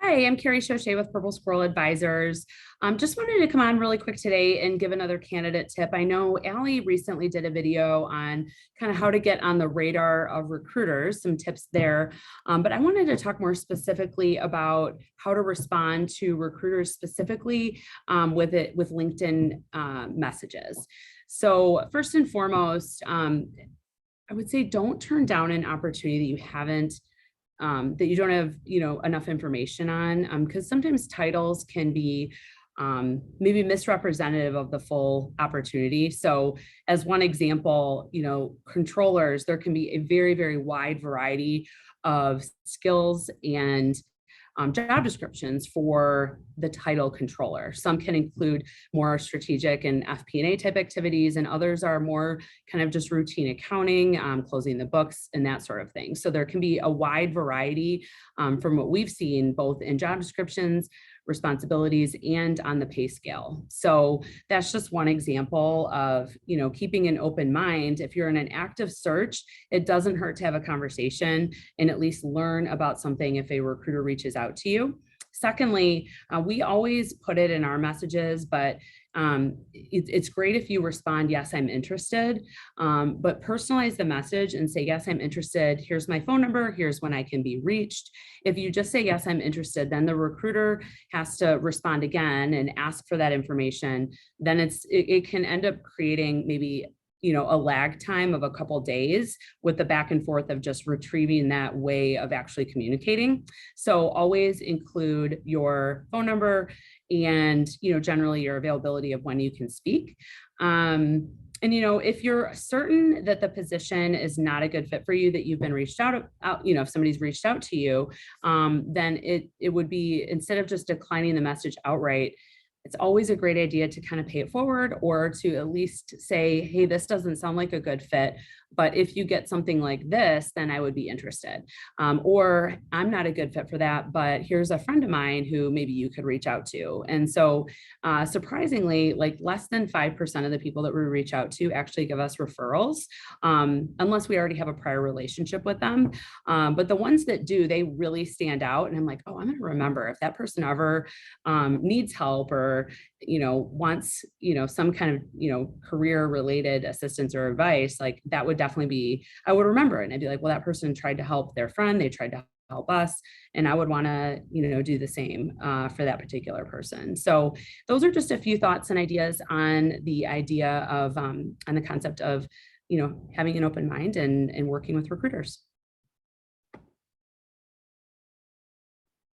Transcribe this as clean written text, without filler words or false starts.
Hi, I'm Carrie Chauchet with Purple Squirrel Advisors. Just wanted to come on really quick today and give another candidate tip. I know Allie recently did a video on kind of how to get on the radar of recruiters, some tips there. But I wanted to talk more specifically about how to respond to recruiters specifically with LinkedIn messages. So first and foremost, I would say don't turn down an opportunity that you haven't that you don't have, enough information on, because sometimes titles can be maybe misrepresentative of the full opportunity. So as one example, controllers, there can be a very, very wide variety of skills and job descriptions for the title controller. Some can include more strategic and FP&A type activities, and others are more kind of just routine accounting, closing the books, and that sort of thing. So there can be a wide variety from what we've seen, both in job descriptions, responsibilities, and on the pay scale. So that's just one example of, keeping an open mind. If you're in an active search, it doesn't hurt to have a conversation and at least learn about something if a recruiter reaches out to you. Secondly, we always put it in our messages, but it's great if you respond, yes, I'm interested, but personalize the message and say, yes, I'm interested. Here's my phone number. Here's when I can be reached. If you just say, yes, I'm interested, then the recruiter has to respond again and ask for that information. Then it can end up creating maybe a lag time of a couple of days with the back and forth of just retrieving that way of actually communicating. So always include your phone number and, generally your availability of when you can speak. And, if you're certain that the position is not a good fit for you, that you've been reached out, if somebody's reached out to you, then it would be, instead of just declining the message outright, it's always a great idea to kind of pay it forward, or to at least say, hey, this doesn't sound like a good fit, but if you get something like this, then I would be interested. Or I'm not a good fit for that, but here's a friend of mine who maybe you could reach out to. And so surprisingly, like less than 5% of the people that we reach out to actually give us referrals, unless we already have a prior relationship with them. But the ones that do, they really stand out. And I'm like, oh, I'm going to remember if that person ever needs help, or wants some kind of career related assistance or advice, like that would definitely be, I would remember it, and I'd be like, well, that person tried to help their friend, they tried to help us, and I would want to do the same for that particular person. So those are just a few thoughts and ideas on the idea of on the concept of having an open mind and working with recruiters.